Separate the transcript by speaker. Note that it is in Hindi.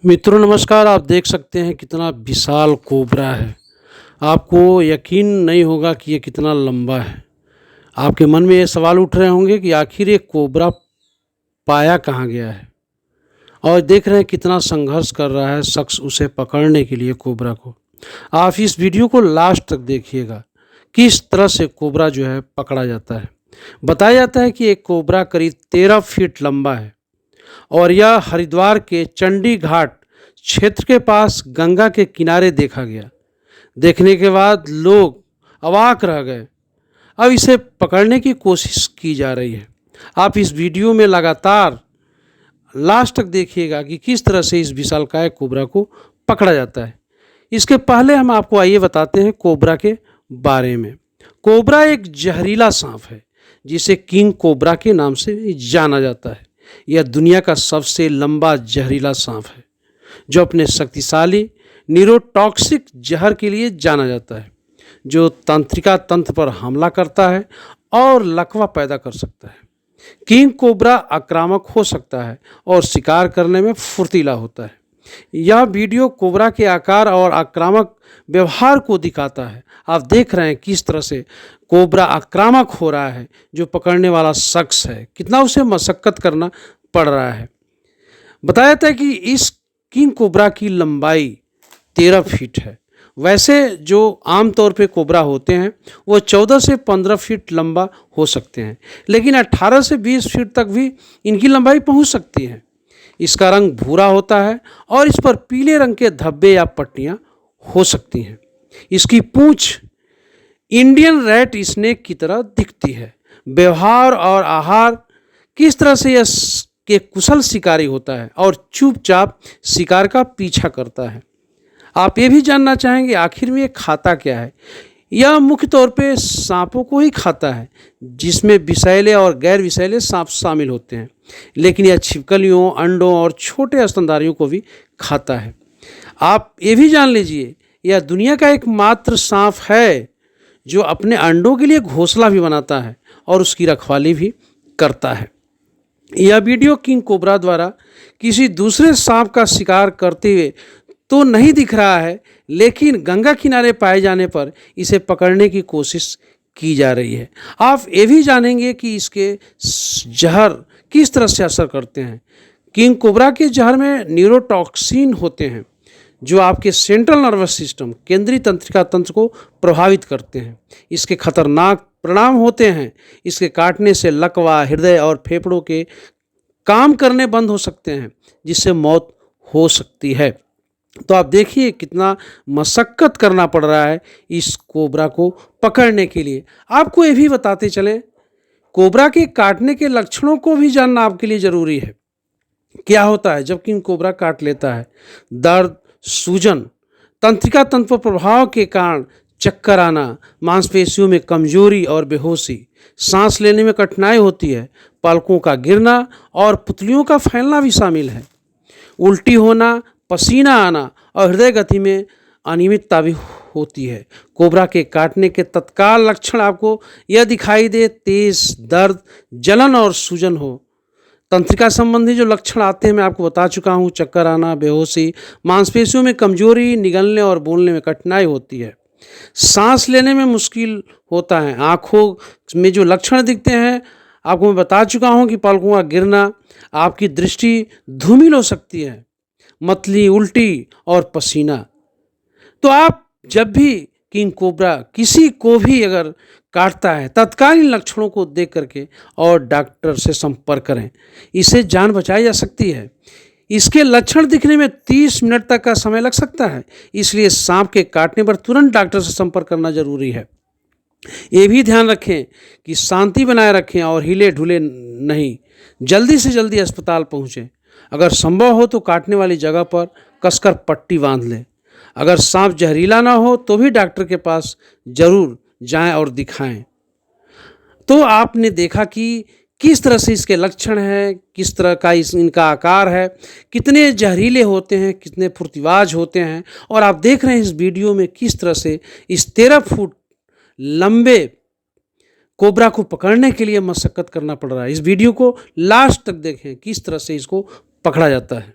Speaker 1: मित्रों नमस्कार। आप देख सकते हैं कितना विशाल कोबरा है। आपको यकीन नहीं होगा कि ये कितना लंबा है। आपके मन में ये सवाल उठ रहे होंगे कि आखिर ये कोबरा पाया कहाँ गया है, और देख रहे हैं कितना संघर्ष कर रहा है शख्स उसे पकड़ने के लिए कोबरा को। आप इस वीडियो को लास्ट तक देखिएगा किस तरह से कोबरा जो है पकड़ा जाता है। बताया जाता है कि एक कोबरा करीब 13 फीट लंबा है और यह हरिद्वार के चंडी घाट क्षेत्र के पास गंगा के किनारे देखा गया। देखने के बाद लोग अवाक रह गए। अब इसे पकड़ने की कोशिश की जा रही है। आप इस वीडियो में लगातार लास्ट तक देखिएगा कि किस तरह से इस विशालकाय कोबरा को पकड़ा जाता है। इसके पहले हम आपको आइए बताते हैं कोबरा के बारे में। कोबरा एक जहरीला सांप है जिसे किंग कोबरा के नाम से जाना जाता है। यह दुनिया का सबसे लंबा जहरीला सांप है जो अपने शक्तिशाली न्यूरोटॉक्सिक जहर के लिए जाना जाता है, जो तंत्रिका तंत्र पर हमला करता है और लकवा पैदा कर सकता है। किंग कोबरा आक्रामक हो सकता है और शिकार करने में फुर्तीला होता है। यह वीडियो कोबरा के आकार और आक्रामक व्यवहार को दिखाता है। आप देख रहे हैं किस तरह से कोबरा आक्रामक हो रहा है। जो पकड़ने वाला शख्स है कितना उसे मशक्कत करना पड़ रहा है। बताया जाता है कि इस किंग कोबरा की लंबाई 13 फीट है। वैसे जो आमतौर पे कोबरा होते हैं वो 14 से 15 फीट लंबा हो सकते हैं, लेकिन 18 से 20 फीट तक भी इनकी लंबाई पहुंच सकती है। इसका रंग भूरा होता है और इस पर पीले रंग के धब्बे या पट्टियां हो सकती हैं। इसकी पूंछ इंडियन रेड स्नेक की तरह दिखती है। व्यवहार और आहार किस तरह से यह के कुशल शिकारी होता है और चुपचाप शिकार का पीछा करता है। आप ये भी जानना चाहेंगे आखिर में ये खाता क्या है। यह मुख्य तौर पे सांपों को ही खाता है, जिसमें विषैले और गैर विषैले सांप शामिल होते हैं, लेकिन यह छिपकलियों, अंडों और छोटे स्तनधारियों को भी खाता है। आप ये भी जान लीजिए यह दुनिया का एकमात्र सांप है जो अपने अंडों के लिए घोंसला भी बनाता है और उसकी रखवाली भी करता है। यह वीडियो किंग कोबरा द्वारा किसी दूसरे सांप का शिकार करते हुए तो नहीं दिख रहा है, लेकिन गंगा किनारे पाए जाने पर इसे पकड़ने की कोशिश की जा रही है। आप ये भी जानेंगे कि इसके जहर किस तरह से असर करते हैं। किंग कोबरा के जहर में न्यूरोटॉक्सिन होते हैं जो आपके सेंट्रल नर्वस सिस्टम, केंद्रीय तंत्रिका तंत्र को प्रभावित करते हैं। इसके खतरनाक परिणाम होते हैं। इसके काटने से लकवा, हृदय और फेफड़ों के काम करने बंद हो सकते हैं, जिससे मौत हो सकती है। तो आप देखिए कितना मशक्कत करना पड़ रहा है इस कोबरा को पकड़ने के लिए। आपको ये भी बताते चलें, कोबरा के काटने के लक्षणों को भी जानना आपके लिए ज़रूरी है। क्या होता है जब किंग कोबरा काट लेता है? दर्द, सूजन, तंत्रिका तंत्र पर प्रभाव के कारण चक्कर आना, मांसपेशियों में कमजोरी और बेहोशी, सांस लेने में कठिनाई होती है, पलकों का गिरना और पुतलियों का फैलना भी शामिल है। उल्टी होना, पसीना आना और हृदय गति में अनियमितता भी होती है। कोबरा के काटने के तत्काल लक्षण आपको यह दिखाई दे: तेज दर्द, जलन और सूजन हो। तंत्रिका संबंधी जो लक्षण आते हैं मैं आपको बता चुका हूँ: चक्कर आना, बेहोशी, मांसपेशियों में कमजोरी, निगलने और बोलने में कठिनाई होती है, सांस लेने में मुश्किल होता है। आँखों में जो लक्षण दिखते हैं आपको मैं बता चुका हूँ कि पलकों का गिरना, आपकी दृष्टि धूमिल हो सकती है, मतली, उल्टी और पसीना। तो आप जब भी किंग कोबरा किसी को भी अगर काटता है, तत्काल इन लक्षणों को देख करके और डॉक्टर से संपर्क करें। इससे जान बचाई जा सकती है। इसके लक्षण दिखने में 30 मिनट तक का समय लग सकता है, इसलिए सांप के काटने पर तुरंत डॉक्टर से संपर्क करना जरूरी है। ये भी ध्यान रखें कि शांति बनाए रखें और हिले ढुले नहीं। जल्दी से जल्दी अस्पताल पहुँचें। अगर संभव हो तो काटने वाली जगह पर कसकर पट्टी बांध लें। अगर सांप जहरीला ना हो तो भी डॉक्टर के पास जरूर जाएं और दिखाएं। तो आपने देखा कि किस तरह से इसके लक्षण हैं, किस तरह का इनका आकार है, कितने जहरीले होते हैं, कितने फुर्तीबाज होते हैं। और आप देख रहे हैं इस वीडियो में किस तरह से इस 13 फुट लंबे कोबरा को पकड़ने के लिए मशक्कत करना पड़ रहा है। इस वीडियो को लास्ट तक देखें किस तरह से इसको पकड़ा जाता है।